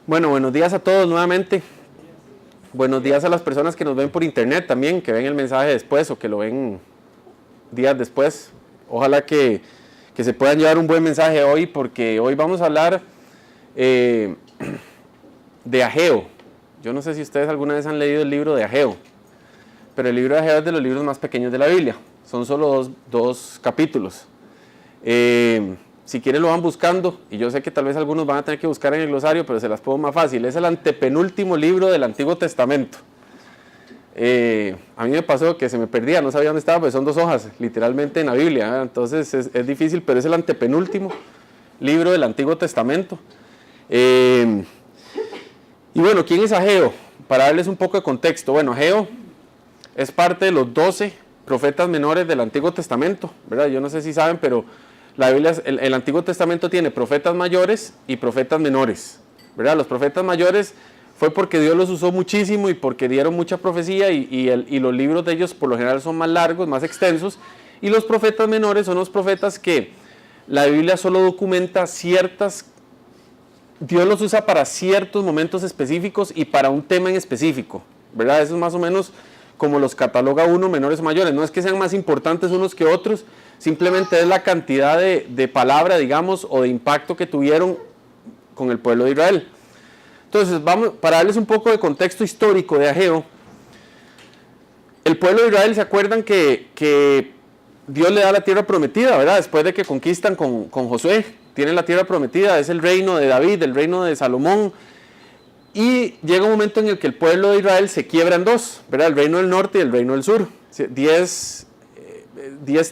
Bueno, buenos días a todos nuevamente. Buenos días a las personas que nos ven por internet también, que ven el mensaje después o que lo ven días después. Ojalá que se puedan llevar un buen mensaje hoy, porque hoy vamos a hablar de Ageo. Yo no sé si ustedes alguna vez han leído el libro de Ageo, pero el libro de Ageo es de los libros más pequeños de la Biblia. Son solo dos capítulos. Si quieren lo van buscando, y yo sé que tal vez algunos van a tener que buscar en el glosario, pero se las pongo más fácil. Es el antepenúltimo libro del Antiguo Testamento. A mí me pasó que se me perdía, no sabía dónde estaba, pues son 2 hojas, literalmente en la Biblia, ¿eh? Entonces es difícil, pero es el antepenúltimo libro del Antiguo Testamento. Y bueno, ¿quién es Ageo? Para darles un poco de contexto. Bueno, Ageo es parte de los 12 profetas menores del Antiguo Testamento, ¿verdad? Yo no sé si saben, pero la Biblia, el Antiguo Testamento tiene profetas mayores y profetas menores, ¿verdad? Los profetas mayores fue porque Dios los usó muchísimo y porque dieron mucha profecía y los libros de ellos por lo general son más largos, más extensos, y los profetas menores son los profetas que la Biblia solo documenta Dios los usa para ciertos momentos específicos y para un tema en específico, ¿verdad? Eso es más o menos como los cataloga uno, menores o mayores. No es que sean más importantes unos que otros, simplemente es la cantidad de palabra, digamos, o de impacto que tuvieron con el pueblo de Israel. Entonces, para darles un poco de contexto histórico de Ageo, el pueblo de Israel, ¿se acuerdan que Dios le da la tierra prometida, ¿verdad? Después de que conquistan con Josué, tienen la tierra prometida, es el reino de David, el reino de Salomón, y llega un momento en el que el pueblo de Israel se quiebra en dos, ¿verdad? El reino del norte y el reino del sur. 10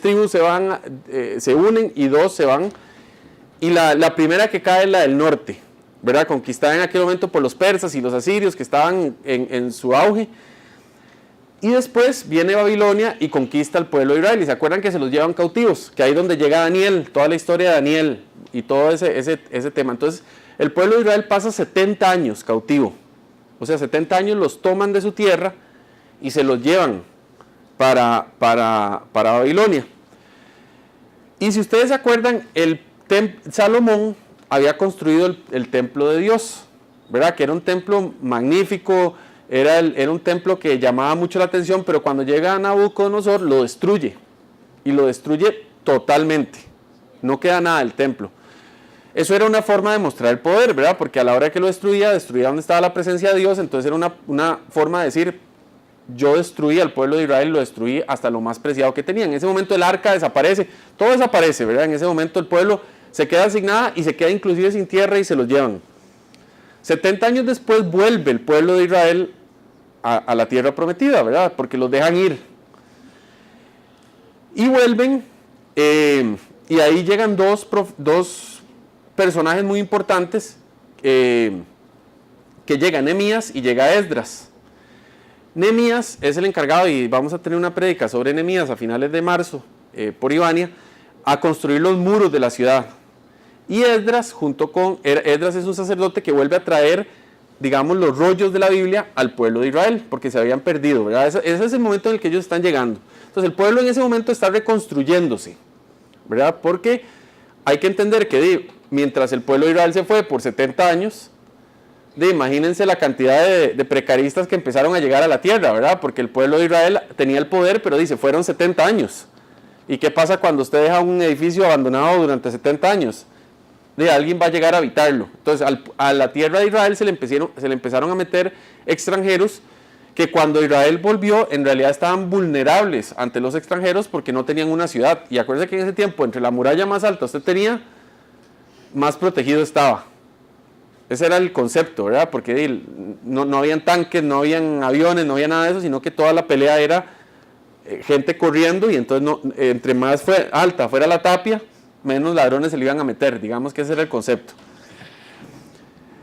tribus se unen y 2 se van, y la primera que cae es la del norte, ¿verdad? Conquistada en aquel momento por los persas y los asirios que estaban en su auge. Y después viene Babilonia y conquista al pueblo de Israel. Y se acuerdan que se los llevan cautivos, que ahí es donde llega Daniel, toda la historia de Daniel y todo ese tema. Entonces, el pueblo de Israel pasa 70 años cautivo. O sea, 70 años los toman de su tierra y se los llevan para Babilonia. Y si ustedes se acuerdan, Salomón había construido el templo de Dios, ¿verdad? Que era un templo magnífico, era un templo que llamaba mucho la atención, pero cuando llega Nabucodonosor lo destruye, y lo destruye totalmente, no queda nada del templo. Eso era una forma de mostrar el poder, ¿verdad? Porque a la hora que lo destruía donde estaba la presencia de Dios, entonces era una forma de decir, yo destruí al pueblo de Israel, lo destruí hasta lo más preciado que tenía. En ese momento el arca desaparece, todo desaparece, ¿verdad? En ese momento el pueblo se queda asignada y se queda inclusive sin tierra y se los llevan. 70 años después vuelve el pueblo de Israel a la tierra prometida, ¿verdad? Porque los dejan ir. Y vuelven, y ahí llegan dos personajes muy importantes, que llegan, Nehemías y llega Esdras. Nehemías es el encargado, y vamos a tener una prédica sobre Nehemías a finales de marzo, por Ivania, a construir los muros de la ciudad. Y Esdras es un sacerdote que vuelve a traer, digamos, los rollos de la Biblia al pueblo de Israel, porque se habían perdido, ¿verdad? Ese es el momento en el que ellos están llegando. Entonces el pueblo en ese momento está reconstruyéndose, ¿verdad? Porque hay que entender que mientras el pueblo de Israel se fue por 70 años, imagínense la cantidad de precaristas que empezaron a llegar a la tierra, ¿verdad? Porque el pueblo de Israel tenía el poder, pero fueron 70 años. ¿Y qué pasa cuando usted deja un edificio abandonado durante 70 años? Alguien va a llegar a habitarlo. Entonces a la tierra de Israel se le empezaron a meter extranjeros que cuando Israel volvió en realidad estaban vulnerables ante los extranjeros porque no tenían una ciudad. Y acuérdense que en ese tiempo entre la muralla más alta usted tenía, más protegido estaba. Ese era el concepto, ¿verdad? Porque no habían tanques, no habían aviones, no había nada de eso, sino que toda la pelea era gente corriendo, y entonces entre más alta fuera la tapia, menos ladrones se le iban a meter. Digamos que ese era el concepto.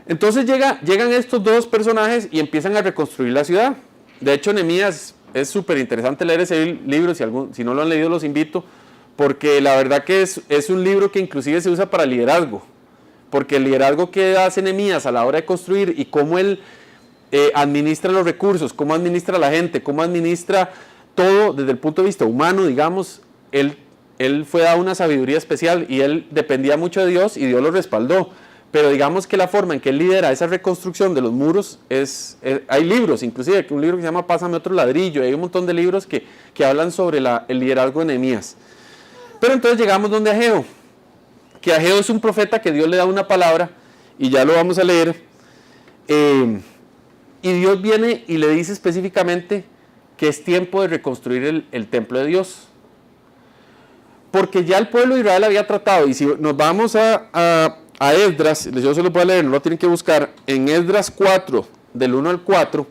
Entonces llegan estos dos personajes y empiezan a reconstruir la ciudad. De hecho, Nehemías, es súper interesante leer ese libro, si no lo han leído los invito, porque la verdad que es un libro que inclusive se usa para liderazgo, porque el liderazgo que hace Nehemías a la hora de construir y cómo él administra los recursos, cómo administra a la gente, cómo administra todo desde el punto de vista humano, digamos, él fue dado una sabiduría especial y él dependía mucho de Dios y Dios lo respaldó. pero digamos que la forma en que él lidera esa reconstrucción de los muros hay libros, inclusive un libro que se llama Pásame otro ladrillo, hay un montón de libros que hablan sobre el liderazgo de Nehemías. Pero entonces llegamos donde Ageo, que Ageo es un profeta que Dios le da una palabra, y ya lo vamos a leer, y Dios viene y le dice específicamente que es tiempo de reconstruir el templo de Dios. Porque ya el pueblo de Israel había tratado, y si nos vamos a Esdras, yo se lo voy a leer, no lo tienen que buscar, en Esdras 4, del 1 al 4,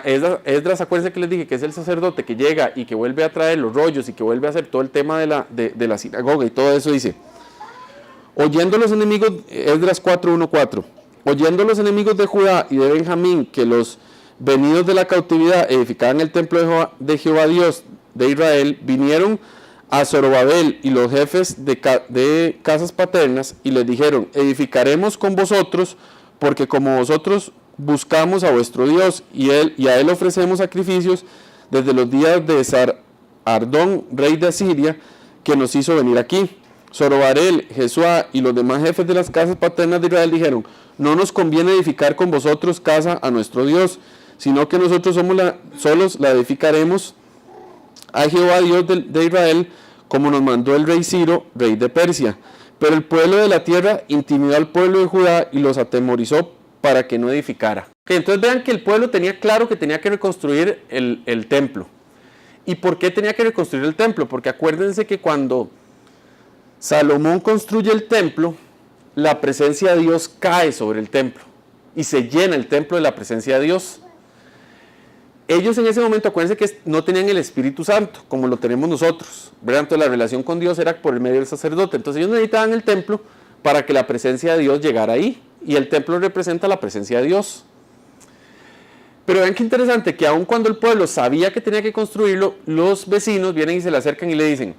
Esdras, acuérdense que les dije que es el sacerdote que llega y que vuelve a traer los rollos y que vuelve a hacer todo el tema de la sinagoga y todo eso, dice, oyendo los enemigos, Esdras 4, 1, 4, oyendo los enemigos de Judá y de Benjamín que los venidos de la cautividad edificaban el templo de Jehová Dios de Israel, vinieron a Zorobabel y los jefes de casas paternas y les dijeron, edificaremos con vosotros, porque como vosotros buscamos a vuestro Dios y a él ofrecemos sacrificios desde los días de Sar-Ardón, rey de Asiria, que nos hizo venir aquí. Zorobabel, Jesuá y los demás jefes de las casas paternas de Israel dijeron, no nos conviene edificar con vosotros casa a nuestro Dios, sino que nosotros solos la edificaremos a Jehová Dios de Israel, como nos mandó el rey Ciro, rey de Persia. Pero el pueblo de la tierra intimidó al pueblo de Judá y los atemorizó para que no edificara. Entonces vean que el pueblo tenía claro que tenía que reconstruir el templo. ¿Y por qué tenía que reconstruir el templo? Porque acuérdense que cuando Salomón construye el templo, la presencia de Dios cae sobre el templo y se llena el templo de la presencia de Dios. Ellos en ese momento, acuérdense que no tenían el Espíritu Santo, como lo tenemos nosotros, ¿verdad? Entonces la relación con Dios era por el medio del sacerdote. Entonces ellos necesitaban el templo para que la presencia de Dios llegara ahí. Y el templo representa la presencia de Dios. Pero vean qué interesante, que aun cuando el pueblo sabía que tenía que construirlo, los vecinos vienen y se le acercan y le dicen,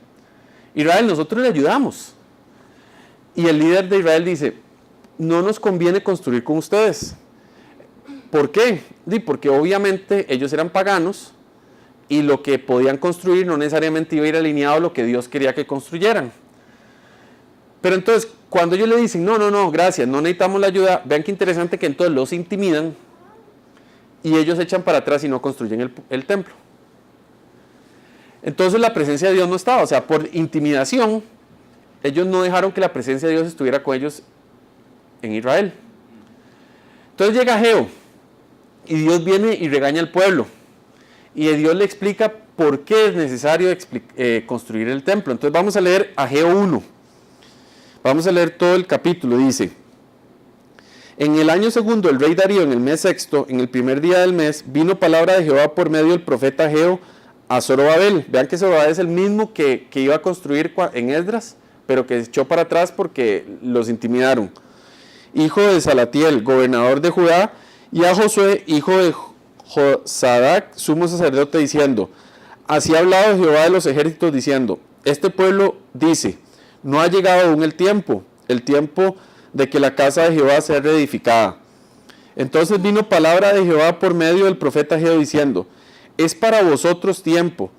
Israel, nosotros le ayudamos. Y el líder de Israel dice, no nos conviene construir con ustedes. ¿Por qué? Porque obviamente ellos eran paganos y lo que podían construir no necesariamente iba a ir alineado a lo que Dios quería que construyeran. Pero entonces, cuando ellos le dicen, no, gracias, no necesitamos la ayuda, vean qué interesante que entonces los intimidan y ellos echan para atrás y no construyen el templo. Entonces la presencia de Dios no estaba, o sea, por intimidación, ellos no dejaron que la presencia de Dios estuviera con ellos en Israel. Entonces llega Ageo, y Dios viene y regaña al pueblo. Y Dios le explica por qué es necesario construir el templo. Entonces vamos a leer Ageo 1. Vamos a leer todo el capítulo. Dice, en el año segundo del rey Darío, en el mes sexto, en el primer día del mes, vino palabra de Jehová por medio del profeta Ageo a Zorobabel. Vean que Zorobabel es el mismo que iba a construir en Esdras, pero que echó para atrás porque los intimidaron. Hijo de Salatiel, gobernador de Judá, y a Josué, hijo de Josadac, sumo sacerdote, diciendo, así ha hablado Jehová de los ejércitos, diciendo, este pueblo dice, no ha llegado aún el tiempo de que la casa de Jehová sea reedificada. Entonces vino palabra de Jehová por medio del profeta Ageo, diciendo, es para vosotros tiempo,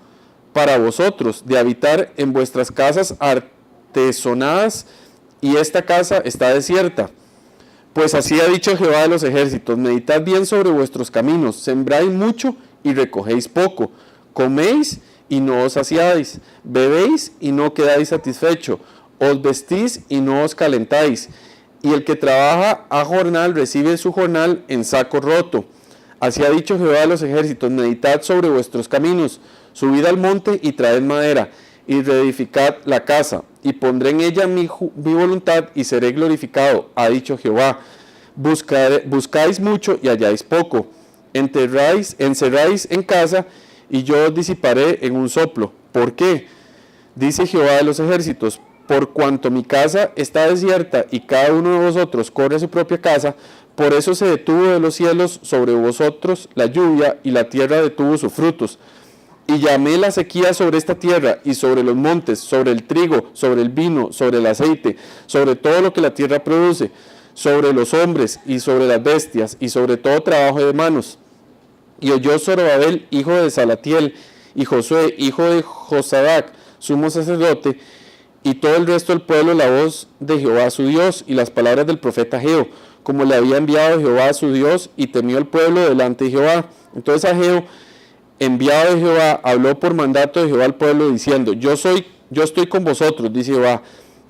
para vosotros, de habitar en vuestras casas artesonadas, y esta casa está desierta. Pues así ha dicho Jehová de los ejércitos, meditad bien sobre vuestros caminos, sembráis mucho y recogéis poco, coméis y no os saciáis, bebéis y no quedáis satisfecho, os vestís y no os calentáis, y el que trabaja a jornal recibe su jornal en saco roto. Así ha dicho Jehová de los ejércitos, meditad sobre vuestros caminos, subid al monte y traed madera, y reedificad la casa, y pondré en ella mi voluntad y seré glorificado, ha dicho Jehová. Buscáis mucho y halláis poco, encerráis en casa y yo os disiparé en un soplo. ¿Por qué? Dice Jehová de los ejércitos, por cuanto mi casa está desierta y cada uno de vosotros corre a su propia casa, por eso se detuvo de los cielos sobre vosotros la lluvia y la tierra detuvo sus frutos. Y llamé la sequía sobre esta tierra y sobre los montes, sobre el trigo, sobre el vino, sobre el aceite, sobre todo lo que la tierra produce, sobre los hombres y sobre las bestias y sobre todo trabajo de manos. Y oyó Zorobabel, hijo de Salatiel, y Josué, hijo de Josadac, sumo sacerdote, y todo el resto del pueblo la voz de Jehová su Dios y las palabras del profeta Ageo, como le había enviado Jehová a su Dios, y temió el pueblo delante de Jehová. Entonces Ageo, enviado de Jehová, habló por mandato de Jehová al pueblo diciendo: yo estoy con vosotros, dice Jehová.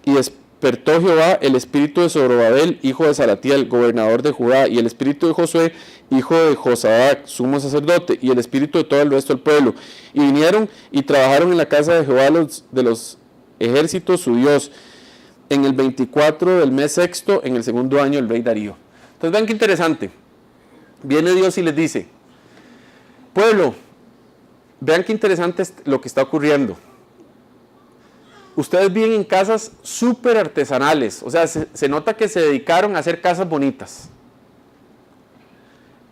Y despertó Jehová el espíritu de Zorobabel, hijo de Salatiel, gobernador de Judá, y el espíritu de Josué, hijo de Josadac, sumo sacerdote, y el espíritu de todo el resto del pueblo. Y vinieron y trabajaron en la casa de Jehová de los ejércitos, su Dios, en el 24 del mes sexto, en el segundo año del rey Darío. Entonces vean qué interesante. Viene Dios y les dice: pueblo, vean qué interesante es lo que está ocurriendo. Ustedes viven en casas súper artesanales, o sea, se nota que se dedicaron a hacer casas bonitas,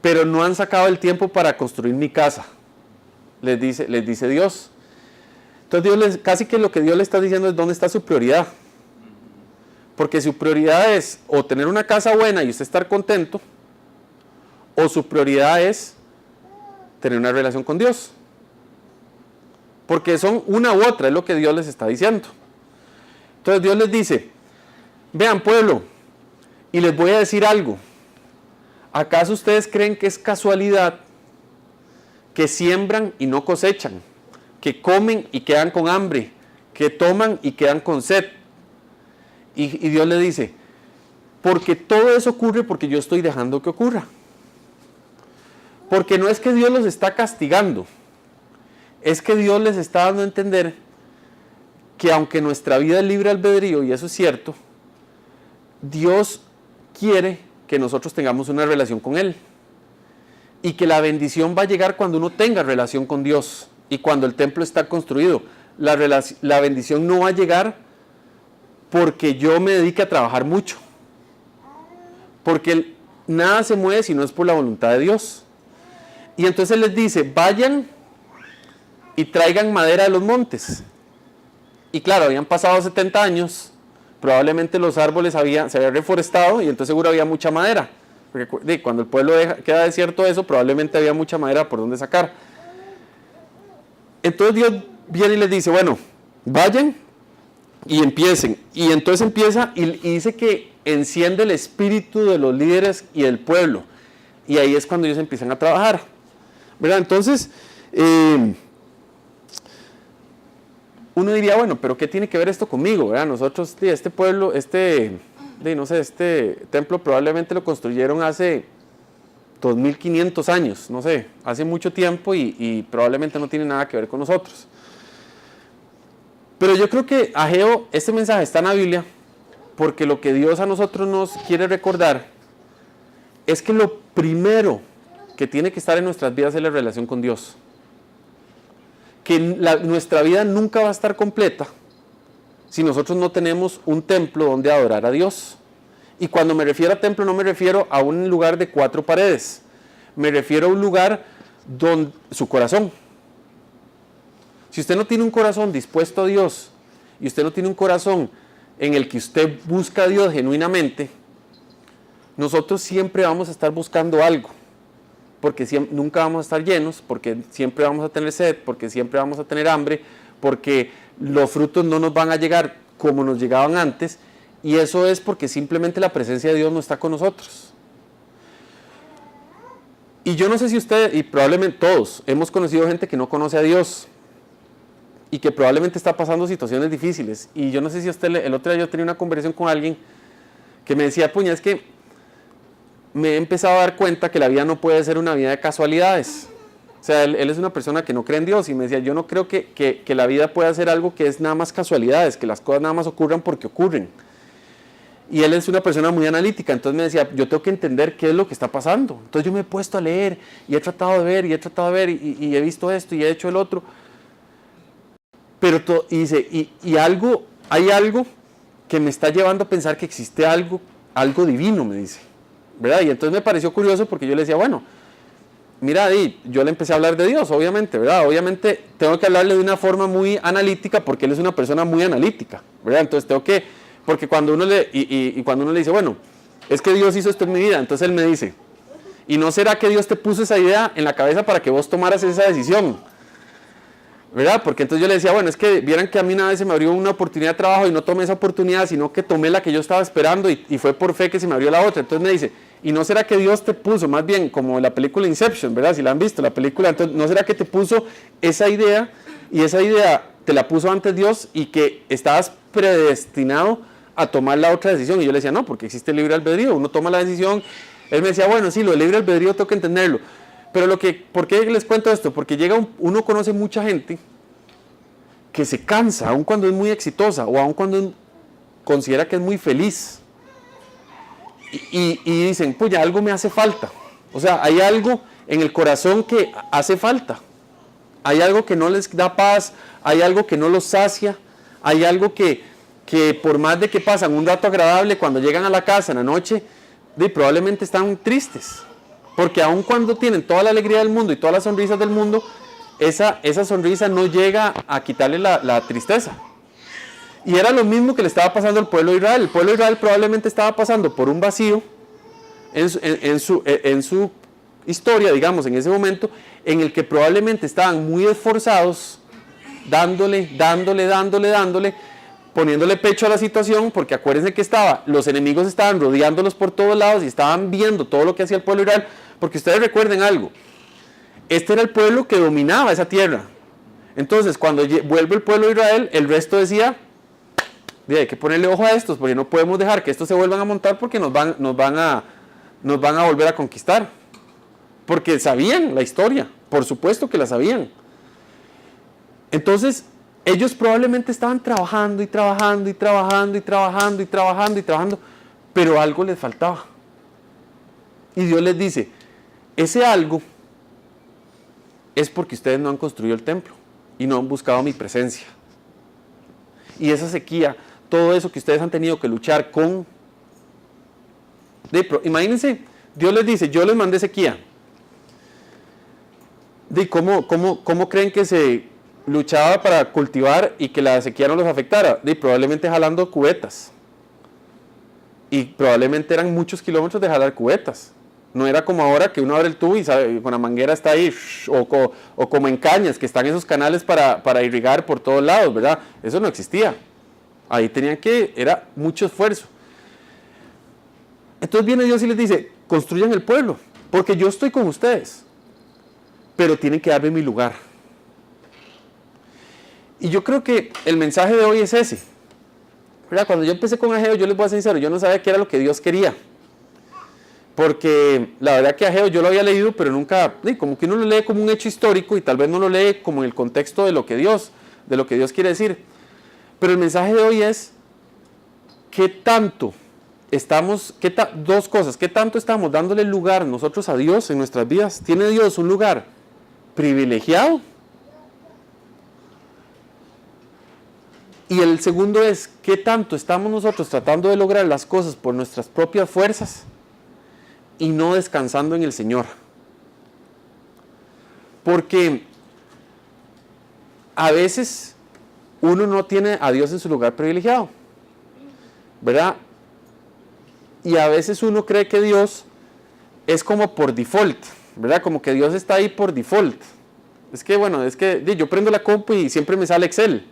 pero no han sacado el tiempo para construir mi casa, les dice Dios. Entonces casi que lo que Dios le está diciendo es dónde está su prioridad. Porque su prioridad es o tener una casa buena y usted estar contento, o su prioridad es tener una relación con Dios. Porque son una u otra, es lo que Dios les está diciendo. Entonces Dios les dice: vean, pueblo, y les voy a decir algo. ¿Acaso ustedes creen que es casualidad que siembran y no cosechan, que comen y quedan con hambre, que toman y quedan con sed? Y Dios le dice: porque todo eso ocurre porque yo estoy dejando que ocurra. Porque no es que Dios los está castigando, es que Dios les está dando a entender que aunque nuestra vida es libre albedrío, y eso es cierto, Dios quiere que nosotros tengamos una relación con Él. Y que la bendición va a llegar cuando uno tenga relación con Dios y cuando el templo está construido. La bendición no va a llegar porque yo me dedique a trabajar mucho. Porque nada se mueve si no es por la voluntad de Dios. Y entonces les dice: vayan y traigan madera de los montes. Y claro, habían pasado 70 años, probablemente los árboles se habían reforestado y entonces seguro había mucha madera. Porque cuando el pueblo queda desierto eso, probablemente había mucha madera por donde sacar. Entonces Dios viene y les dice: bueno, vayan y empiecen. Y entonces empieza y dice que enciende el espíritu de los líderes y del pueblo. Y ahí es cuando ellos empiezan a trabajar, ¿verdad? Entonces, uno diría: bueno, pero ¿qué tiene que ver esto conmigo? ¿Verdad? Nosotros, este pueblo, este templo probablemente lo construyeron hace 2500 años, no sé, hace mucho tiempo y probablemente no tiene nada que ver con nosotros. Pero yo creo que Ageo, este mensaje está en la Biblia porque lo que Dios a nosotros nos quiere recordar es que lo primero que tiene que estar en nuestras vidas es la relación con Dios. Que nuestra vida nunca va a estar completa si nosotros no tenemos un templo donde adorar a Dios. Y cuando me refiero a templo no me refiero a un lugar de 4 paredes, me refiero a un lugar donde su corazón. Si usted no tiene un corazón dispuesto a Dios y usted no tiene un corazón en el que usted busca a Dios genuinamente, nosotros siempre vamos a estar buscando algo, porque nunca vamos a estar llenos, porque siempre vamos a tener sed, porque siempre vamos a tener hambre, porque los frutos no nos van a llegar como nos llegaban antes, y eso es porque simplemente la presencia de Dios no está con nosotros. Y yo no sé si usted, y probablemente todos, hemos conocido gente que no conoce a Dios y que probablemente está pasando situaciones difíciles. Y yo no sé si usted, el otro día yo tenía una conversación con alguien que me decía: puña, es que me he empezado a dar cuenta que la vida no puede ser una vida de casualidades. O sea, él es una persona que no cree en Dios y me decía: yo no creo que la vida pueda ser algo que es nada más casualidades, que las cosas nada más ocurran porque ocurren. Y él es una persona muy analítica, entonces me decía: yo tengo que entender qué es lo que está pasando. Entonces yo me he puesto a leer y he tratado de ver y he visto esto y he hecho el otro. Pero dice, hay algo que me está llevando a pensar que existe algo divino, me dice, ¿verdad? Y entonces me pareció curioso porque yo le decía: bueno, mira, yo le empecé a hablar de Dios, obviamente, ¿verdad? Obviamente tengo que hablarle de una forma muy analítica porque él es una persona muy analítica, ¿verdad? Entonces porque cuando uno cuando uno le dice: bueno, es que Dios hizo esto en mi vida, entonces él me dice: ¿y no será que Dios te puso esa idea en la cabeza para que vos tomaras esa decisión? ¿verdad? Porque entonces yo le decía, bueno, es que vieran que a mí una vez se me abrió una oportunidad de trabajo y no tomé esa oportunidad, sino que tomé la que yo estaba esperando y fue por fe que se me abrió la otra. Entonces me dice, ¿y no será que Dios te puso, más bien como la película Inception, ¿verdad? Si la han visto, la película, entonces ¿no será que te puso esa idea y esa idea te la puso antes Dios y que estabas predestinado a tomar la otra decisión? Y yo le decía, no, porque existe el libre albedrío, uno toma la decisión. Él me decía, bueno, sí, lo del libre albedrío tengo que entenderlo. Pero ¿por qué les cuento esto? Porque uno conoce mucha gente que se cansa, aun cuando es muy exitosa o aun cuando considera que es muy feliz. Y dicen, pues ya algo me hace falta. O sea, hay algo en el corazón que hace falta. Hay algo que no les da paz, hay algo que no los sacia, hay algo que por más de que pasan un rato agradable, cuando llegan a la casa en la noche, probablemente están tristes. Porque aun cuando tienen toda la alegría del mundo y todas las sonrisas del mundo, esa sonrisa no llega a quitarle la tristeza. Y era lo mismo que le estaba pasando al pueblo de Israel. El pueblo de Israel probablemente estaba pasando por un vacío en su historia, digamos, en ese momento, en el que probablemente estaban muy esforzados, dándole, poniéndole pecho a la situación, porque acuérdense que los enemigos estaban rodeándolos por todos lados y estaban viendo todo lo que hacía el pueblo de Israel, porque ustedes recuerden algo, este era el pueblo que dominaba esa tierra. Entonces, cuando vuelve el pueblo de Israel, el resto decía, hay que ponerle ojo a estos, porque no podemos dejar que estos se vuelvan a montar porque nos van a volver a conquistar. Porque sabían la historia, por supuesto que la sabían. Entonces, ellos probablemente estaban trabajando, pero algo les faltaba. Y Dios les dice, ese algo es porque ustedes no han construido el templo y no han buscado mi presencia. Y esa sequía, todo eso que ustedes han tenido que luchar con... Imagínense, Dios les dice, yo les mandé sequía. ¿Cómo creen que se luchaba para cultivar y que la sequía no los afectara? Probablemente jalando cubetas. Y probablemente eran muchos kilómetros de jalar cubetas. No era como ahora que uno abre el tubo y con la manguera está ahí, o como en Cañas, que están esos canales para irrigar por todos lados, ¿verdad? Eso no existía. Ahí era mucho esfuerzo. Entonces viene Dios y les dice, construyan el pueblo, porque yo estoy con ustedes, pero tienen que darme mi lugar. Y yo creo que el mensaje de hoy es ese. ¿Verdad? Cuando yo empecé con Ageo, yo les voy a ser sincero, yo no sabía qué era lo que Dios quería. Porque la verdad que Ageo yo lo había leído, pero nunca, como que uno lo lee como un hecho histórico y tal vez no lo lee como en el contexto de lo que Dios quiere decir. Pero el mensaje de hoy es, dos cosas, ¿qué tanto estamos dándole lugar nosotros a Dios en nuestras vidas? ¿Tiene Dios un lugar privilegiado? Y el segundo es, ¿qué tanto estamos nosotros tratando de lograr las cosas por nuestras propias fuerzas y no descansando en el Señor? Porque a veces uno no tiene a Dios en su lugar privilegiado, ¿verdad? Y a veces uno cree que Dios es como por default, ¿verdad? Como que Dios está ahí por default. Es que yo prendo la compu y siempre me sale Excel.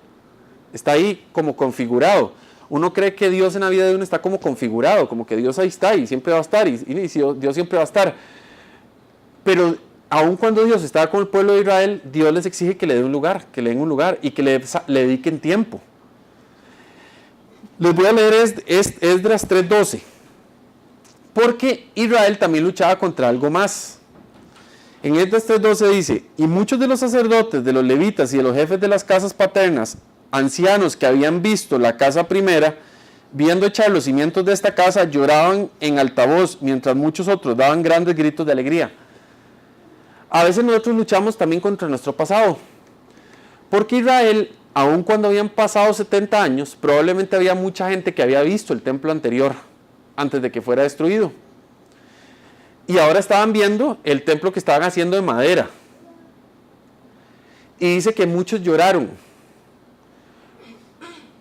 Está ahí como configurado. Uno cree que Dios en la vida de uno está como configurado, como que Dios ahí está y siempre va a estar, y Dios siempre va a estar. Pero aun cuando Dios estaba con el pueblo de Israel, Dios les exige que le den un lugar, que le den un lugar y que le dediquen tiempo. Les voy a leer Esdras 3:12. Porque Israel también luchaba contra algo más. En Esdras 3:12 dice, y muchos de los sacerdotes, de los levitas y de los jefes de las casas paternas, ancianos que habían visto la casa primera, viendo echar los cimientos de esta casa, lloraban en altavoz, mientras muchos otros daban grandes gritos de alegría. A veces nosotros luchamos también contra nuestro pasado, porque Israel, aun cuando habían pasado 70 años, probablemente había mucha gente que había visto el templo anterior, antes de que fuera destruido. Y ahora estaban viendo el templo que estaban haciendo de madera. Y dice que muchos lloraron,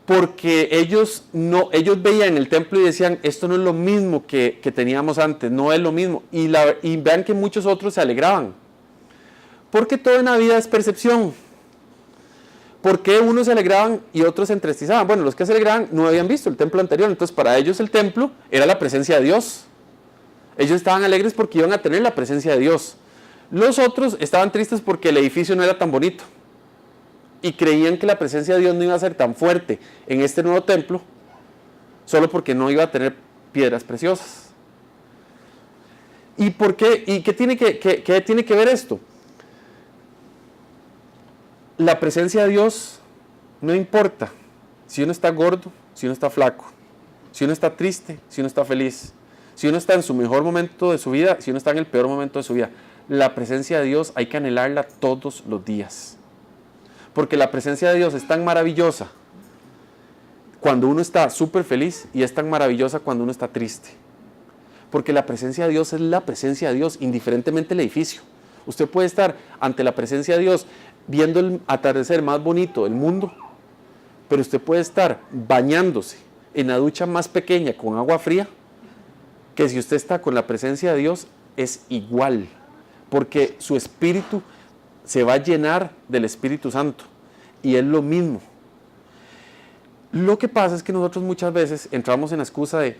porque ellos veían el templo y decían, esto no es lo mismo que teníamos antes, no es lo mismo. Y vean que muchos otros se alegraban, porque todo en la vida es percepción. ¿Por qué unos se alegraban y otros se entristezaban? Bueno, los que se alegraban no habían visto el templo anterior, entonces para ellos el templo era la presencia de Dios. Ellos estaban alegres porque iban a tener la presencia de Dios. Los otros estaban tristes porque el edificio no era tan bonito y creían que la presencia de Dios no iba a ser tan fuerte en este nuevo templo solo porque no iba a tener piedras preciosas. ¿Y por qué? ¿Y qué tiene que ver esto? La presencia de Dios no importa si uno está gordo, si uno está flaco, si uno está triste, si uno está feliz, si uno está en su mejor momento de su vida, si uno está en el peor momento de su vida. La presencia de Dios hay que anhelarla todos los días. Porque la presencia de Dios es tan maravillosa cuando uno está súper feliz y es tan maravillosa cuando uno está triste. Porque la presencia de Dios es la presencia de Dios, indiferentemente del edificio. Usted puede estar ante la presencia de Dios viendo el atardecer más bonito del mundo, pero usted puede estar bañándose en la ducha más pequeña con agua fría, que si usted está con la presencia de Dios es igual, porque su espíritu se va a llenar del Espíritu Santo y es lo mismo. Lo que pasa es que nosotros muchas veces entramos en la excusa de,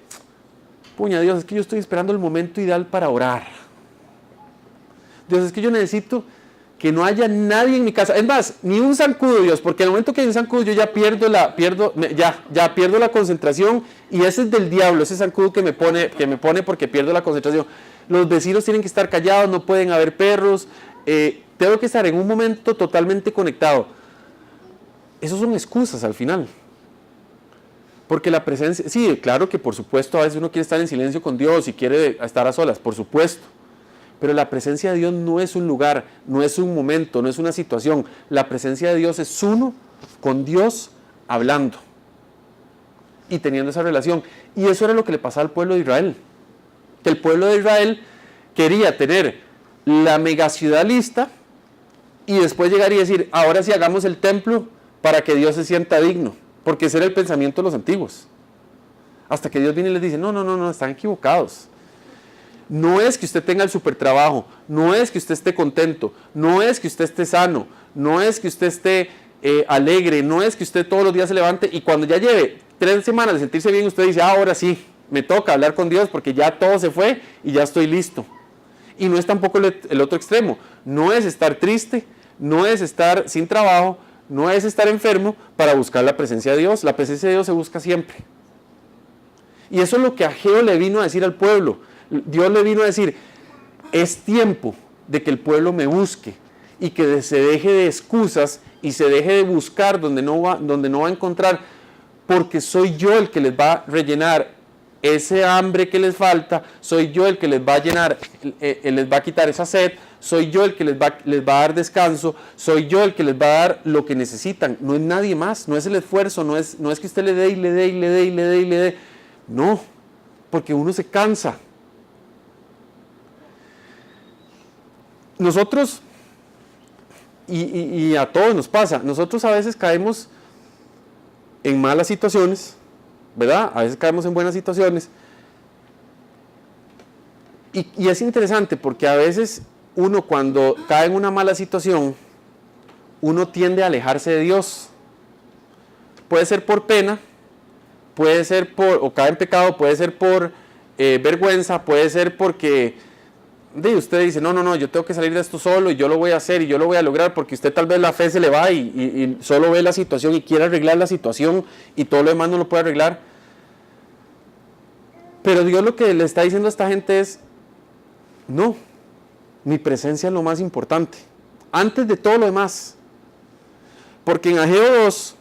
puña Dios, es que yo estoy esperando el momento ideal para orar. Dios, es que yo necesito que no haya nadie en mi casa. Es más, ni un zancudo, Dios, porque en el momento que hay un zancudo yo ya pierdo la concentración, y ese es del diablo, ese zancudo que me pone porque pierdo la concentración. Los vecinos tienen que estar callados, no pueden haber perros, tengo que estar en un momento totalmente conectado. Esos son excusas al final. Porque la presencia, sí, claro que por supuesto a veces uno quiere estar en silencio con Dios y quiere estar a solas, por supuesto. Pero la presencia de Dios no es un lugar, no es un momento, no es una situación. La presencia de Dios es uno con Dios hablando y teniendo esa relación. Y eso era lo que le pasaba al pueblo de Israel. Que el pueblo de Israel quería tener la mega ciudad lista y después llegar y decir, ahora sí hagamos el templo para que Dios se sienta digno. Porque ese era el pensamiento de los antiguos. Hasta que Dios viene y les dice, no, están equivocados. No es que usted tenga el super trabajo, no es que usted esté contento, no es que usted esté sano, no es que usted esté alegre, no es que usted todos los días se levante y cuando ya lleve 3 semanas de sentirse bien, usted dice, ahora sí, me toca hablar con Dios porque ya todo se fue y ya estoy listo. Y no es tampoco el otro extremo, no es estar triste, no es estar sin trabajo, no es estar enfermo para buscar la presencia de Dios. La presencia de Dios se busca siempre. Y eso es lo que Ageo le vino a decir al pueblo. Dios le vino a decir, es tiempo de que el pueblo me busque y que se deje de excusas y se deje de buscar donde no va a encontrar, porque soy yo el que les va a rellenar ese hambre que les falta, soy yo el que les va a llenar, les va a quitar esa sed, soy yo el que les va a dar descanso, soy yo el que les va a dar lo que necesitan, no es nadie más, no es el esfuerzo, no es que usted le dé y le dé y le dé y le dé y le dé, no, porque uno se cansa. Nosotros, y a todos nos pasa, nosotros a veces caemos en malas situaciones, ¿verdad? A veces caemos en buenas situaciones. Y es interesante porque a veces uno cuando cae en una mala situación, uno tiende a alejarse de Dios. Puede ser por pena, puede ser o cae en pecado, puede ser por vergüenza, puede ser porque usted dice, no, yo tengo que salir de esto solo y yo lo voy a hacer y yo lo voy a lograr, porque usted tal vez la fe se le va y solo ve la situación y quiere arreglar la situación y todo lo demás no lo puede arreglar. Pero Dios lo que le está diciendo a esta gente es, no, mi presencia es lo más importante, antes de todo lo demás. Porque en Ageo 2,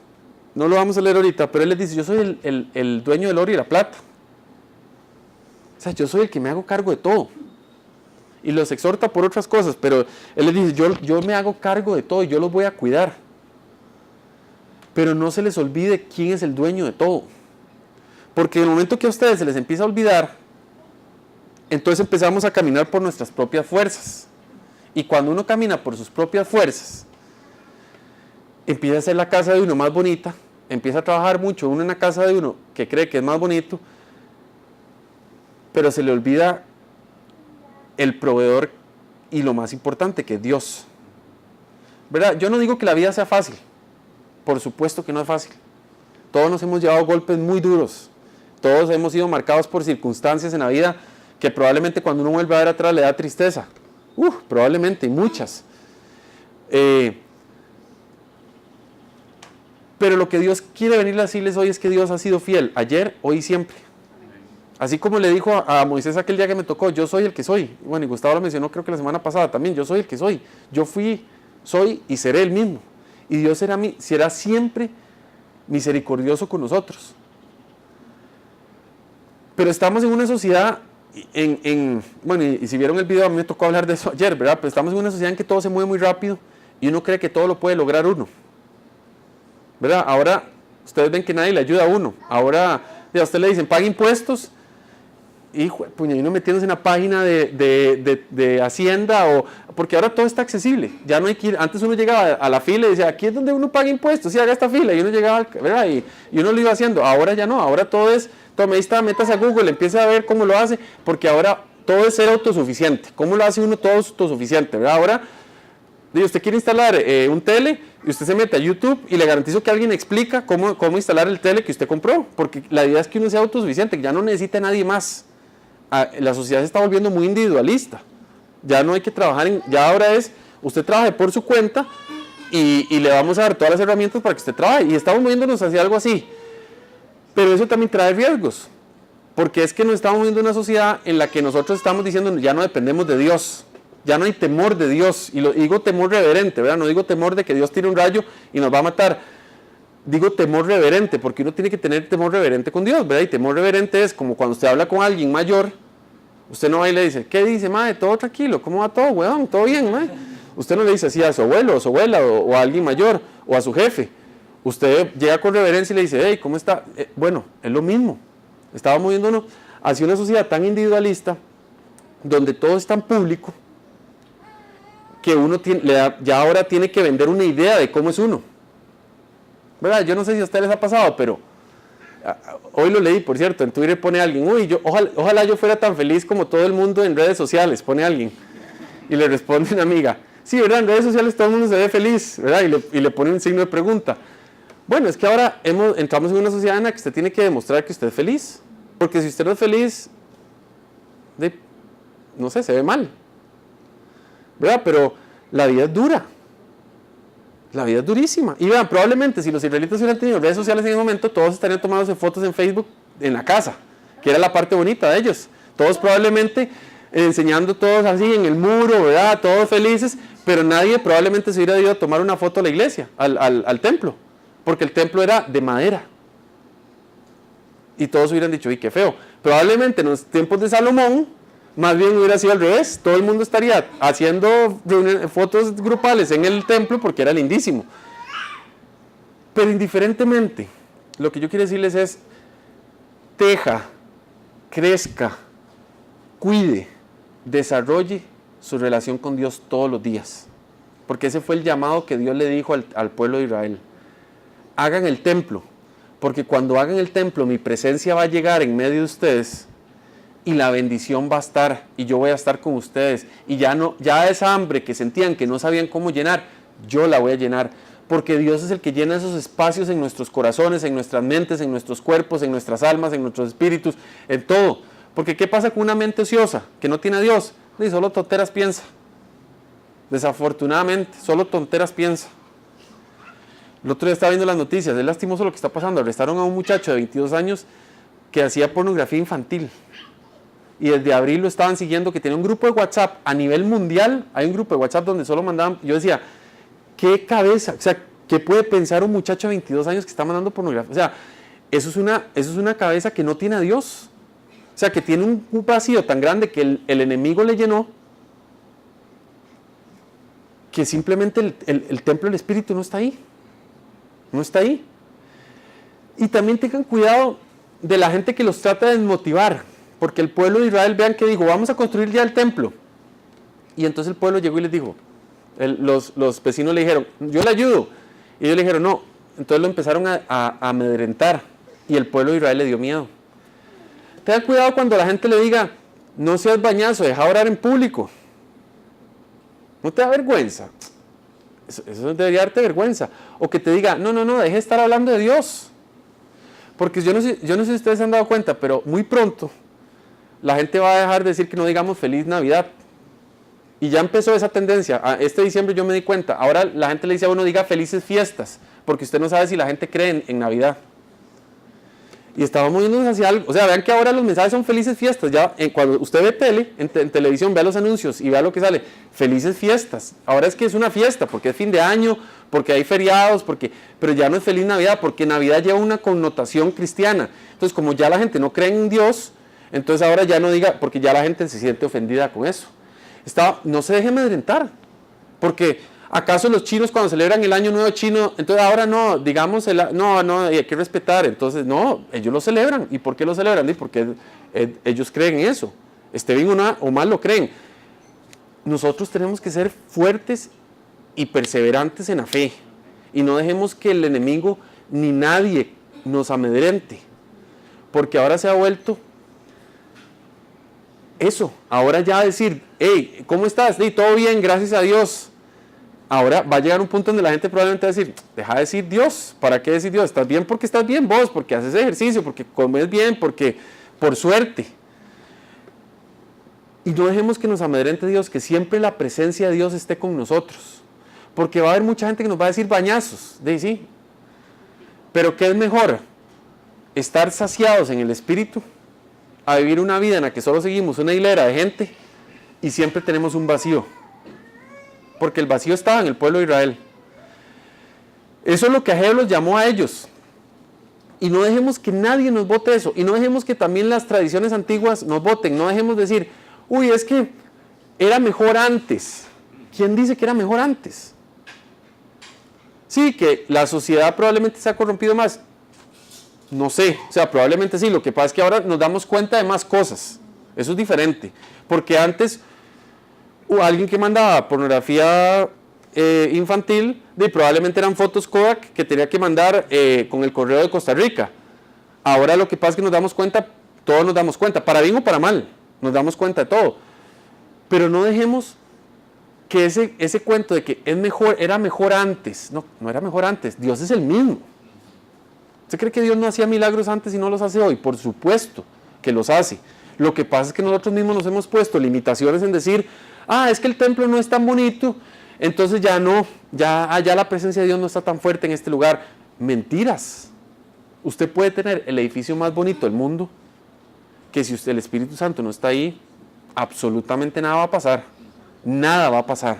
no lo vamos a leer ahorita, pero él les dice, yo soy el dueño del oro y la plata. O sea, yo soy el que me hago cargo de todo. Y los exhorta por otras cosas, pero él les dice, yo me hago cargo de todo y yo los voy a cuidar. Pero no se les olvide quién es el dueño de todo. Porque en el momento que a ustedes se les empieza a olvidar, entonces empezamos a caminar por nuestras propias fuerzas. Y cuando uno camina por sus propias fuerzas, empieza a hacer la casa de uno más bonita, empieza a trabajar mucho uno en la casa de uno que cree que es más bonito, pero se le olvida el proveedor y lo más importante, que es Dios. ¿Verdad? Yo no digo que la vida sea fácil, Por supuesto que no es fácil. Todos nos hemos llevado golpes muy duros. Todos hemos sido marcados por circunstancias en la vida que probablemente cuando uno vuelve a ver atrás le da tristeza. Probablemente, muchas. Pero lo que Dios quiere venir a decirles hoy es que Dios ha sido fiel, ayer, hoy y siempre. Así como le dijo a Moisés aquel día que me tocó, yo soy el que soy. Bueno, y Gustavo lo mencionó creo que la semana pasada también, yo soy el que soy. Yo fui, soy y seré el mismo. Y Dios será siempre misericordioso con nosotros. Pero estamos en una sociedad, bueno, y si vieron el video, a mí me tocó hablar de eso ayer, ¿verdad? Pero estamos en una sociedad en que todo se mueve muy rápido y uno cree que todo lo puede lograr uno, ¿verdad? Ahora, ustedes ven que nadie le ayuda a uno. Ahora, a usted le dicen, pague impuestos. Hijo de puña, y uno metiéndose en una página de Hacienda, porque ahora todo está accesible. Ya no hay que ir, antes uno llegaba a la fila y decía, aquí es donde uno paga impuestos, sí, haga esta fila, y uno llegaba, ¿verdad? Y uno lo iba haciendo. Ahora ya no, ahora todo es, tome, ahí está, métase a Google, empiece a ver cómo lo hace, porque ahora todo es ser autosuficiente. ¿Cómo lo hace uno todo autosuficiente, verdad? Ahora, usted quiere instalar un tele, y usted se mete a YouTube y le garantizo que alguien explica cómo instalar el tele que usted compró, porque la idea es que uno sea autosuficiente, que ya no necesita a nadie más. La sociedad se está volviendo muy individualista. Ya no hay que trabajar ya ahora es, usted trabaje por su cuenta y le vamos a dar todas las herramientas para que usted trabaje. Y estamos moviéndonos hacia algo así. Pero eso también trae riesgos, porque es que nos estamos moviendo en una sociedad en la que nosotros estamos diciendo, ya no dependemos de Dios. Ya no hay temor de Dios, y digo temor reverente, ¿verdad? No digo temor de que Dios tire un rayo y nos va a matar. Digo temor reverente, porque uno tiene que tener temor reverente con Dios, ¿verdad? Y temor reverente es como cuando usted habla con alguien mayor, usted no va y le dice, ¿qué dice, madre? Todo tranquilo, ¿cómo va todo, weón? ¿Todo bien, madre? Usted no le dice así a su abuelo o su abuela o a alguien mayor o a su jefe. Usted llega con reverencia y le dice, hey, ¿cómo está? Bueno, es lo mismo. Estamos moviéndonos hacia una sociedad tan individualista, donde todo es tan público, que uno ya ahora tiene que vender una idea de cómo es uno, ¿verdad? Yo no sé si a ustedes les ha pasado, pero hoy lo leí, por cierto, en Twitter pone alguien, ojalá yo fuera tan feliz como todo el mundo en redes sociales, pone alguien, y le responde una amiga, sí, ¿verdad? En redes sociales todo el mundo se ve feliz, ¿verdad? Y le pone un signo de pregunta. Bueno, es que ahora entramos en una sociedad en la que usted tiene que demostrar que usted es feliz, porque si usted no es feliz, no sé, se ve mal, ¿verdad? Pero la vida es dura. La vida es durísima. Y vean, probablemente si los israelitas hubieran tenido redes sociales en ese momento, todos estarían tomándose fotos en Facebook en la casa, que era la parte bonita de ellos. Todos probablemente enseñando todos así en el muro, ¿verdad? Todos felices, pero nadie probablemente se hubiera ido a tomar una foto a la iglesia, al templo, porque el templo era de madera. Y todos hubieran dicho, ¡y qué feo! Probablemente en los tiempos de Salomón, más bien hubiera sido al revés, todo el mundo estaría haciendo fotos grupales en el templo porque era lindísimo. Pero indiferentemente, lo que yo quiero decirles es, teja, crezca, cuide, desarrolle su relación con Dios todos los días. Porque ese fue el llamado que Dios le dijo al pueblo de Israel. Hagan el templo, porque cuando hagan el templo mi presencia va a llegar en medio de ustedes, y la bendición va a estar, y yo voy a estar con ustedes, y ya esa hambre que sentían que no sabían cómo llenar, yo la voy a llenar, porque Dios es el que llena esos espacios en nuestros corazones, en nuestras mentes, en nuestros cuerpos, en nuestras almas, en nuestros espíritus, en todo. Porque ¿qué pasa con una mente ociosa que no tiene a Dios? Y solo tonteras piensa. Desafortunadamente, solo tonteras piensa. El otro día estaba viendo las noticias, es lastimoso lo que está pasando. Arrestaron a un muchacho de 22 años que hacía pornografía infantil. Y desde abril lo estaban siguiendo, que tenía un grupo de WhatsApp a nivel mundial. Hay un grupo de WhatsApp donde solo mandaban, yo decía, ¿qué cabeza? O sea, ¿qué puede pensar un muchacho de 22 años que está mandando pornografía? O sea, eso es una cabeza que no tiene a Dios. O sea, que tiene un vacío tan grande que el enemigo le llenó, que simplemente el templo del Espíritu no está ahí. No está ahí. Y también tengan cuidado de la gente que los trata de desmotivar. Porque el pueblo de Israel, vean que dijo, vamos a construir ya el templo. Y entonces el pueblo llegó y les dijo, los vecinos le dijeron, yo le ayudo. Y ellos le dijeron, no. Entonces lo empezaron a amedrentar. Y el pueblo de Israel le dio miedo. Tengan cuidado cuando la gente le diga, no seas bañazo, deja orar en público. ¿No te da vergüenza? Eso debería darte vergüenza. O que te diga, no, deje de estar hablando de Dios. Porque yo no sé si ustedes se han dado cuenta, pero muy pronto la gente va a dejar de decir que no digamos feliz Navidad. Y ya empezó esa tendencia. Este diciembre yo me di cuenta. Ahora la gente le dice a uno, diga felices fiestas, porque usted no sabe si la gente cree en Navidad. Y estábamos yéndonos hacia algo. O sea, vean que ahora los mensajes son felices fiestas. Ya cuando usted ve tele, en televisión, vea los anuncios y vea lo que sale. Felices fiestas. Ahora es que es una fiesta, porque es fin de año, porque hay feriados, pero ya no es feliz Navidad, porque Navidad lleva una connotación cristiana. Entonces, como ya la gente no cree en Dios, entonces ahora ya no diga, porque ya la gente se siente ofendida con eso. No se deje amedrentar, porque ¿acaso los chinos cuando celebran el año nuevo chino, entonces ahora no, digamos, no, hay que respetar? Entonces no, ellos lo celebran. ¿Y por qué lo celebran? Porque ellos creen en eso, esté bien o mal lo creen. Nosotros tenemos que ser fuertes y perseverantes en la fe, y no dejemos que el enemigo ni nadie nos amedrente, porque ahora se ha vuelto eso. Ahora ya decir, hey, ¿cómo estás? Sí, todo bien, gracias a Dios. Ahora va a llegar un punto donde la gente probablemente va a decir, deja de decir Dios. ¿Para qué decir Dios? ¿Estás bien porque estás bien vos? Porque haces ejercicio, porque comes bien, porque por suerte. Y no dejemos que nos amedrente Dios, que siempre la presencia de Dios esté con nosotros. Porque va a haber mucha gente que nos va a decir bañazos. De sí. Pero ¿qué es mejor? Estar saciados en el Espíritu, a vivir una vida en la que solo seguimos una hilera de gente y siempre tenemos un vacío. Porque el vacío estaba en el pueblo de Israel. Eso es lo que Ageo los llamó a ellos. Y no dejemos que nadie nos bote eso. Y no dejemos que también las tradiciones antiguas nos boten. No dejemos decir, uy, es que era mejor antes. ¿Quién dice que era mejor antes? Sí, que la sociedad probablemente se ha corrompido más. No sé, o sea, probablemente sí. Lo que pasa es que ahora nos damos cuenta de más cosas. Eso es diferente. Porque antes, alguien que mandaba pornografía infantil, probablemente eran fotos Kodak que tenía que mandar con el correo de Costa Rica. Ahora lo que pasa es que nos damos cuenta, todos nos damos cuenta, para bien o para mal, nos damos cuenta de todo. Pero no dejemos que ese cuento de que era mejor antes. No era mejor antes. Dios es el mismo. ¿Usted cree que Dios no hacía milagros antes y no los hace hoy? Por supuesto que los hace. Lo que pasa es que nosotros mismos nos hemos puesto limitaciones en decir, es que el templo no es tan bonito, entonces ya la presencia de Dios no está tan fuerte en este lugar. Mentiras. Usted puede tener el edificio más bonito del mundo, que si el Espíritu Santo no está ahí, absolutamente nada va a pasar. Nada va a pasar.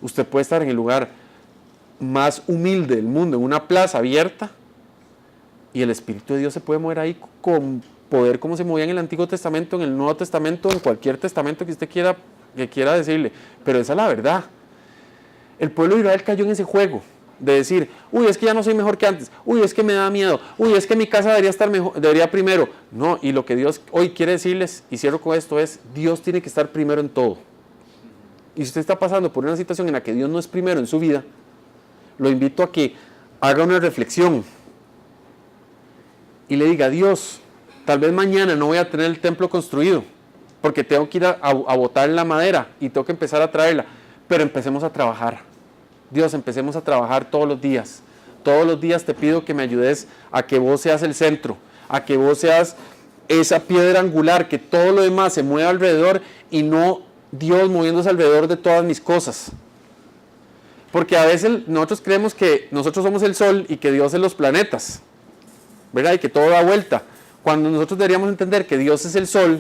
Usted puede estar en el lugar más humilde del mundo, en una plaza abierta, y el Espíritu de Dios se puede mover ahí con poder como se movía en el Antiguo Testamento, en el Nuevo Testamento, en cualquier testamento que usted quiera decirle. Pero esa es la verdad. El pueblo de Israel cayó en ese juego de decir, uy, es que ya no soy mejor que antes, uy, es que me da miedo, uy, es que mi casa debería primero. No, y lo que Dios hoy quiere decirles, y cierro con esto, es, Dios tiene que estar primero en todo. Y si usted está pasando por una situación en la que Dios no es primero en su vida, lo invito a que haga una reflexión y le diga, Dios, tal vez mañana no voy a tener el templo construido, porque tengo que ir a botar la madera y tengo que empezar a traerla, pero empecemos a trabajar. Dios, empecemos a trabajar todos los días. Todos los días te pido que me ayudes a que vos seas el centro, a que vos seas esa piedra angular, que todo lo demás se mueva alrededor y no Dios moviéndose alrededor de todas mis cosas. Porque a veces nosotros creemos que nosotros somos el sol y que Dios es los planetas, ¿verdad? Y que todo da vuelta. Cuando nosotros deberíamos entender que Dios es el sol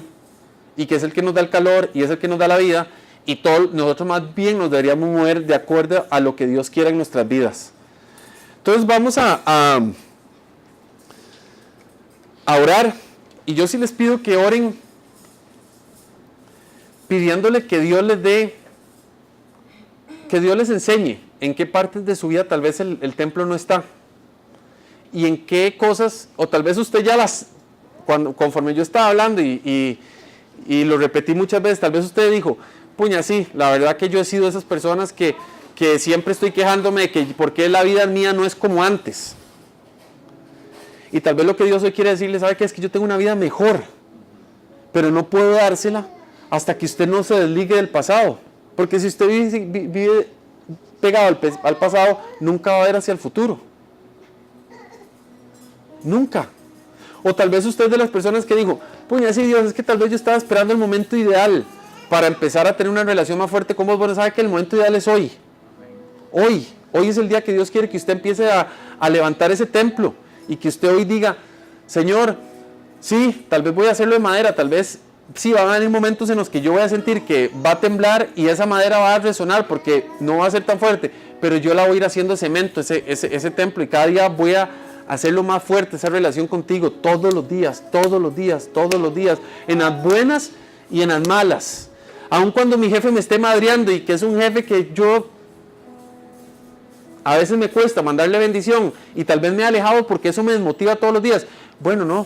y que es el que nos da el calor y es el que nos da la vida, y nosotros más bien nos deberíamos mover de acuerdo a lo que Dios quiera en nuestras vidas. Entonces vamos a orar, y yo sí les pido que oren pidiéndole que Dios les dé, que Dios les enseñe en qué partes de su vida tal vez el templo no está, y en qué cosas, o tal vez usted ya conforme yo estaba hablando y lo repetí muchas veces, tal vez usted dijo, puña, sí, la verdad que yo he sido de esas personas que siempre estoy quejándome de que por qué la vida mía no es como antes. Y tal vez lo que Dios hoy quiere decirle, ¿sabe qué? Es que yo tengo una vida mejor, pero no puedo dársela hasta que usted no se desligue del pasado. Porque si usted vive pegado al pasado, nunca va a ver hacia el futuro. Nunca. O tal vez usted es de las personas que dijo, puña, sí Dios, es que tal vez yo estaba esperando el momento ideal para empezar a tener una relación más fuerte con vos. Bueno, sabe que el momento ideal es hoy. Hoy es el día que Dios quiere que usted empiece a levantar ese templo y que usted hoy diga, Señor, sí, tal vez voy a hacerlo de madera, tal vez sí, van a venir momentos en los que yo voy a sentir que va a temblar y esa madera va a resonar porque no va a ser tan fuerte, pero yo la voy a ir haciendo cemento, ese templo, y cada día voy a hacerlo más fuerte, esa relación contigo, todos los días, en las buenas y en las malas. Aun cuando mi jefe me esté madreando y que es un jefe que yo a veces me cuesta mandarle bendición y tal vez me he alejado porque eso me desmotiva todos los días. Bueno, no.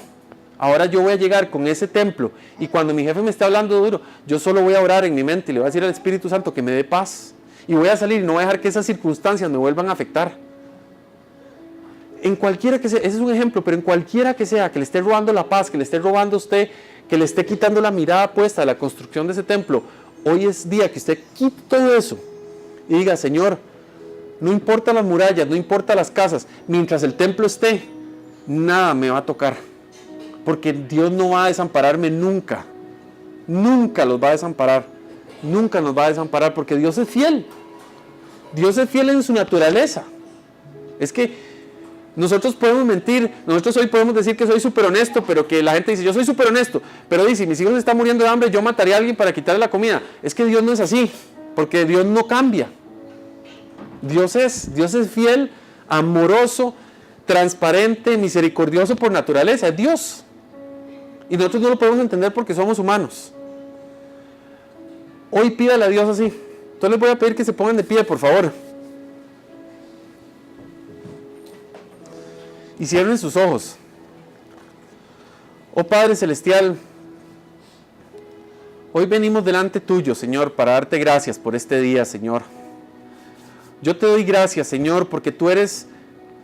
Ahora yo voy a llegar con ese templo y cuando mi jefe me esté hablando duro, yo solo voy a orar en mi mente y le voy a decir al Espíritu Santo que me dé paz. Y voy a salir y no voy a dejar que esas circunstancias me vuelvan a afectar. En cualquiera que sea, ese es un ejemplo, pero en cualquiera que sea, que le esté robando la paz, que le esté robando a usted, que le esté quitando la mirada puesta de la construcción de ese templo, hoy es día que usted quite todo eso y diga, Señor, no importa las murallas, no importa las casas, mientras el templo esté, nada me va a tocar. Porque Dios no va a desampararme nunca. Nunca los va a desamparar. Nunca nos va a desamparar porque Dios es fiel. Dios es fiel en su naturaleza. Es que nosotros podemos mentir. Nosotros hoy podemos decir que soy súper honesto, pero que la gente dice, yo soy súper honesto. Pero dice, mis hijos están muriendo de hambre, yo mataría a alguien para quitarle la comida. Es que Dios no es así. Porque Dios no cambia. Dios es fiel, amoroso, transparente, misericordioso por naturaleza. Es Dios. Y nosotros no lo podemos entender porque somos humanos. Hoy pídale a Dios así. Entonces les voy a pedir que se pongan de pie, por favor. Y cierren sus ojos. Oh Padre Celestial, hoy venimos delante tuyo, Señor, para darte gracias por este día, Señor. Yo te doy gracias, Señor, porque tú eres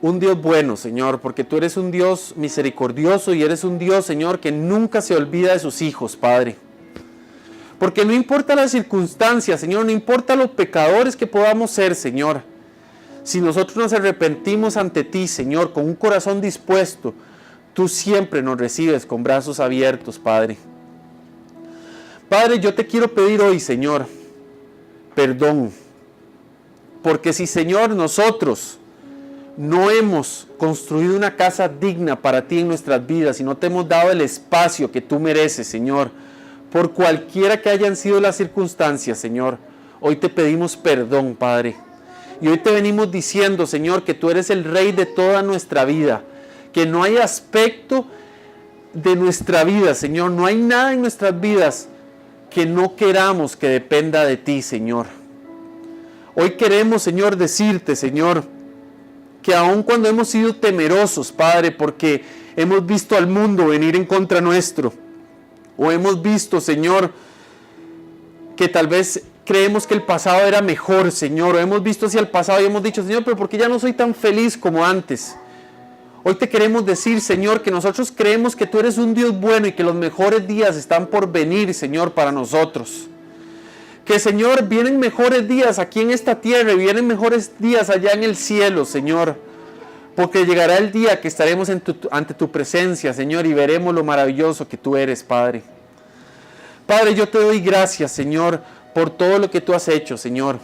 un Dios bueno, Señor, porque tú eres un Dios misericordioso y eres un Dios, Señor, que nunca se olvida de sus hijos, Padre. Porque no importa las circunstancias, Señor, no importa los pecadores que podamos ser, Señor. Si nosotros nos arrepentimos ante ti, Señor, con un corazón dispuesto, tú siempre nos recibes con brazos abiertos, Padre. Padre, yo te quiero pedir hoy, Señor, perdón. Porque si, Señor, nosotros no hemos construido una casa digna para ti en nuestras vidas y no te hemos dado el espacio que tú mereces, Señor, por cualquiera que hayan sido las circunstancias, Señor, hoy te pedimos perdón, Padre. Y hoy te venimos diciendo, Señor, que tú eres el Rey de toda nuestra vida, que no hay aspecto de nuestra vida, Señor, no hay nada en nuestras vidas que no queramos que dependa de ti, Señor. Hoy queremos, Señor, decirte, Señor, que aun cuando hemos sido temerosos, Padre, porque hemos visto al mundo venir en contra nuestro, o hemos visto, Señor, que tal vez creemos que el pasado era mejor, Señor, o hemos visto hacia el pasado y hemos dicho, Señor, pero ¿por qué ya no soy tan feliz como antes? Hoy te queremos decir, Señor, que nosotros creemos que tú eres un Dios bueno y que los mejores días están por venir, Señor, para nosotros. Que, Señor, vienen mejores días aquí en esta tierra y vienen mejores días allá en el cielo, Señor. Porque llegará el día que estaremos ante tu presencia, Señor, y veremos lo maravilloso que tú eres, Padre. Padre, yo te doy gracias, Señor, por todo lo que tú has hecho, Señor.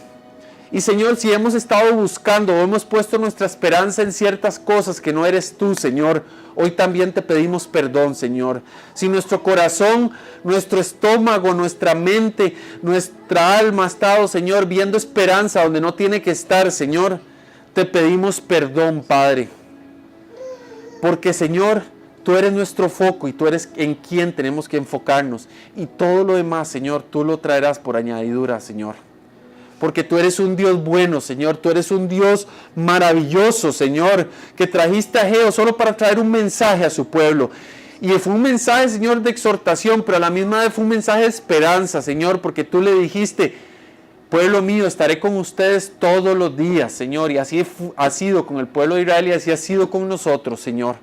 Y, Señor, si hemos estado buscando o hemos puesto nuestra esperanza en ciertas cosas que no eres tú, Señor, hoy también te pedimos perdón, Señor. Si nuestro corazón, nuestro estómago, nuestra mente, nuestra alma ha estado, Señor, viendo esperanza donde no tiene que estar, Señor, te pedimos perdón, Padre. Porque, Señor, tú eres nuestro foco y tú eres en quien tenemos que enfocarnos. Y todo lo demás, Señor, tú lo traerás por añadidura, Señor. Porque tú eres un Dios bueno, Señor. Tú eres un Dios maravilloso, Señor. Que trajiste a Ageo solo para traer un mensaje a su pueblo. Y fue un mensaje, Señor, de exhortación, pero a la misma vez fue un mensaje de esperanza, Señor. Porque tú le dijiste, pueblo mío, estaré con ustedes todos los días, Señor. Y así ha sido con el pueblo de Israel y así ha sido con nosotros, Señor.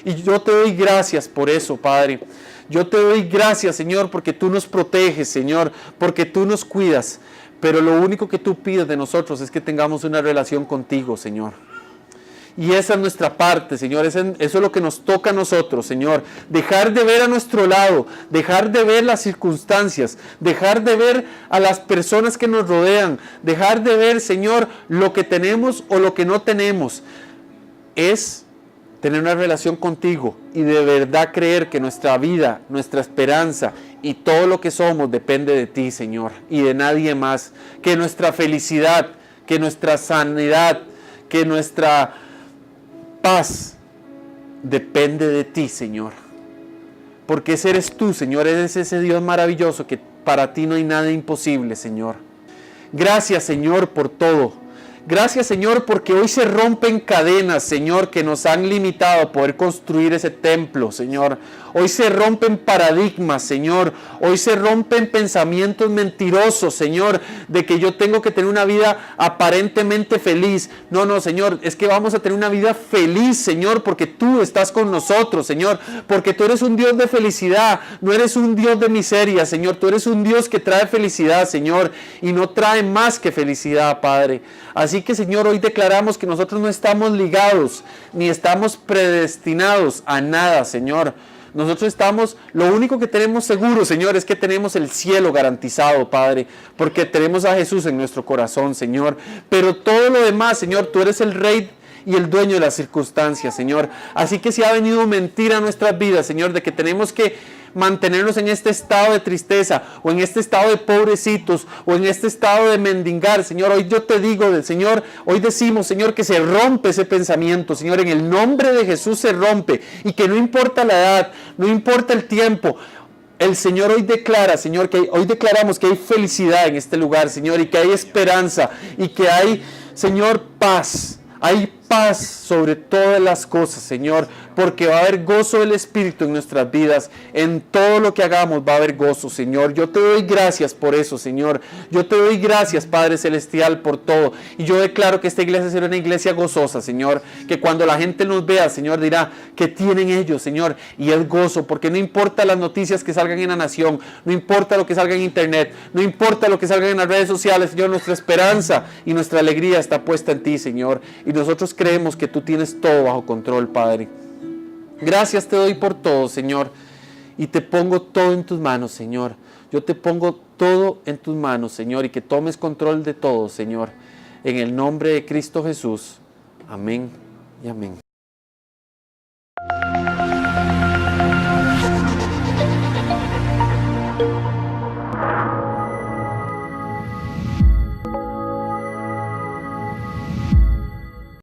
Y yo te doy gracias por eso, Padre. Yo te doy gracias, Señor, porque tú nos proteges, Señor. Porque tú nos cuidas. Pero lo único que tú pides de nosotros es que tengamos una relación contigo, Señor. Y esa es nuestra parte, Señor. Eso es lo que nos toca a nosotros, Señor. Dejar de ver a nuestro lado, dejar de ver las circunstancias, dejar de ver a las personas que nos rodean, dejar de ver, Señor, lo que tenemos o lo que no tenemos. Es tener una relación contigo y de verdad creer que nuestra vida, nuestra esperanza y todo lo que somos depende de ti, Señor, y de nadie más. Que nuestra felicidad, que nuestra sanidad, que nuestra paz depende de ti, Señor. Porque ese eres tú, Señor, eres ese Dios maravilloso que para ti no hay nada imposible, Señor. Gracias, Señor, por todo. Gracias, Señor, porque hoy se rompen cadenas, Señor, que nos han limitado a poder construir ese templo, Señor. Hoy se rompen paradigmas, Señor. Hoy se rompen pensamientos mentirosos, Señor, de que yo tengo que tener una vida aparentemente feliz. No, no, Señor, es que vamos a tener una vida feliz, Señor, porque tú estás con nosotros, Señor. Porque tú eres un Dios de felicidad, no eres un Dios de miseria, Señor. Tú eres un Dios que trae felicidad, Señor, y no trae más que felicidad, Padre. Así que, Señor, hoy declaramos que nosotros no estamos ligados, ni estamos predestinados a nada, Señor. Nosotros estamos, lo único que tenemos seguro, Señor, es que tenemos el cielo garantizado, Padre, porque tenemos a Jesús en nuestro corazón, Señor. Pero todo lo demás, Señor, tú eres el Rey y el dueño de las circunstancias, Señor. Así que si ha venido mentira a nuestras vidas, Señor, de que tenemos que mantenernos en este estado de tristeza, o en este estado de pobrecitos, o en este estado de mendigar, Señor, hoy yo te digo, Señor, hoy decimos, Señor, que se rompe ese pensamiento, Señor, en el nombre de Jesús se rompe, y que no importa la edad, no importa el tiempo, el Señor hoy declara, Señor, que hoy declaramos que hay felicidad en este lugar, Señor, y que hay esperanza, y que hay, Señor, paz. Hay paz sobre todas las cosas, Señor, porque va a haber gozo del Espíritu en nuestras vidas. En todo lo que hagamos va a haber gozo, Señor. Yo te doy gracias por eso, Señor. Yo te doy gracias, Padre Celestial, por todo. Y yo declaro que esta iglesia será una iglesia gozosa, Señor. Que cuando la gente nos vea, Señor, dirá que tienen ellos, Señor. Y es gozo, porque no importa las noticias que salgan en la nación, no importa lo que salga en internet, no importa lo que salga en las redes sociales, Señor, nuestra esperanza y nuestra alegría está puesta en ti, Señor. Y nosotros creemos que tú tienes todo bajo control, Padre. Gracias te doy por todo, Señor, y te pongo todo en tus manos, Señor. Yo te pongo todo en tus manos, Señor, y que tomes control de todo, Señor. En el nombre de Cristo Jesús. Amén y amén.